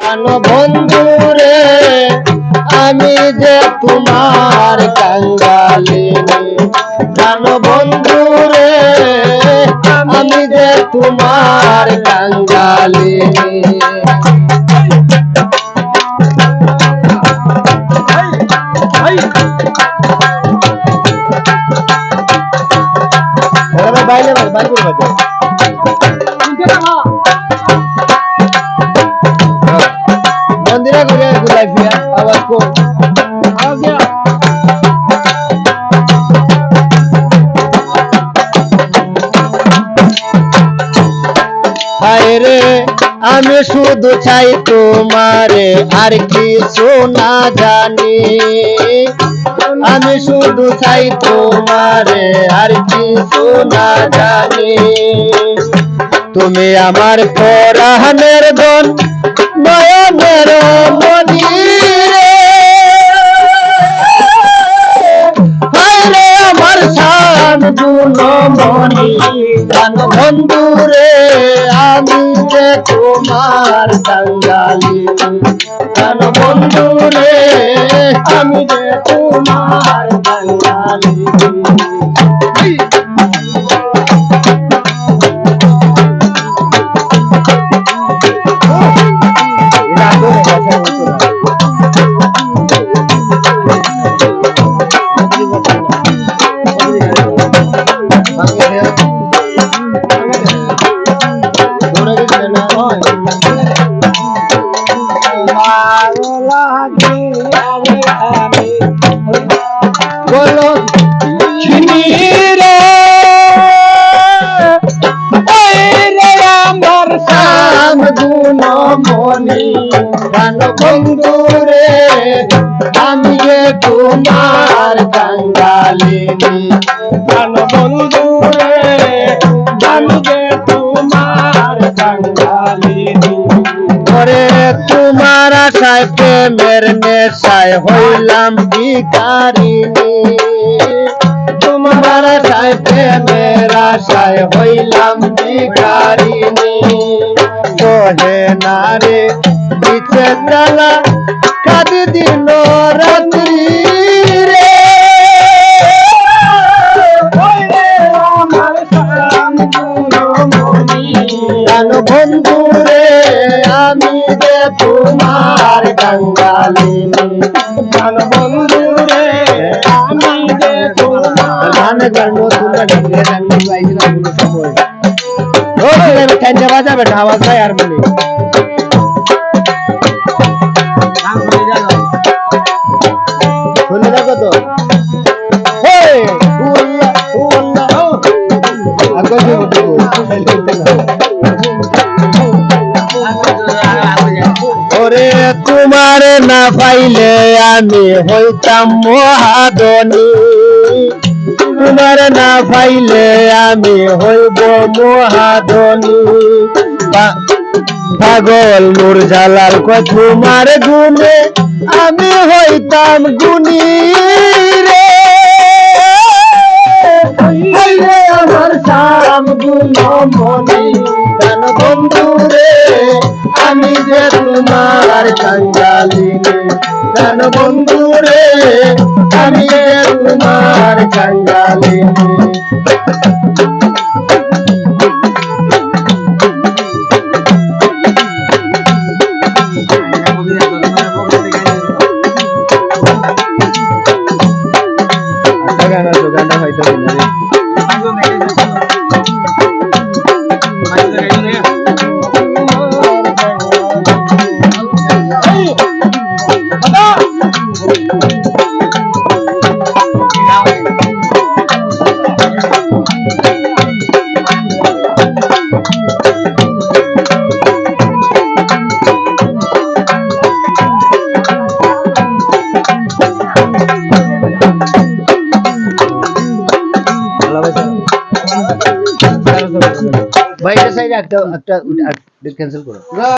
জানো বন্ধুরে আমি যে তোমার কাঙ্গালিনী, জানো বন্ধুরে আমি যে তোমার কাঙ্গালিনী। বাইরে বাইরে করবে मंदिरा को गया गुलाई फिर आवाज को आ गया। हाय रे আমি শুধু চাই তোমারে আর কিছু না জানি, আমি শুধু চাই তোমারে আর কিছু না জানি। তুমি আমার পরাণের ধন নয়নের মনি রে, হায়রে আমার শান গুণমণি। জানো বন্ধু রে আমি যে তোমার কাঙ্গালিনী, জানো বন্ধু রে আমি যে তোমার কাঙ্গালিনী। বলো চিনি রে আমার শাম গুণমণি, জানো বন্ধু রে আমি যে তোমার কাঙ্গালিনী, জানো বন্ধু রে আমি যে তোমার কাঙ্গালিনী। ওরে তোমার আশায় প্রেমের নেশায় হইলাম ভিখারিনী, তোমার আশায় প্রেমের আশায় হইলাম ভিখারিনী। কহে না রে পিছে জ্বালা কাঁদি দিন রাত্রি রে, জানো বন্ধু রে আমি যে তোমার কাঙ্গালিনী, জানো বন্ধু রে আমি যে তোমার। গান গানো তোমরা ঢুকলে জানি বাইরে কোনো সময় ও তুমি ঠান্ডা বাজাবে না আওয়াজ নাই আর বলি শুনে দেখো তো হে উল্লা উল্লা আগে ওরে তোমার না পাইলে আমি হইতাম মহাদনী, তোমার না পাইলে আমি হইব মহাদনী। পাগল মুরজালাল কয় তোমার গুণে আমি হইতাম গুণী রে, আমার শাম গুণমণি। জানো বন্ধু রে আমি যে তোমার কাঙ্গালিনী, জানো বন্ধু রে আমি যে তোমার কাঙ্গালিনী। গানা তো গানা হয়তো না রে ভাই এটা সাইডে একটা ক্যান্সেল করো।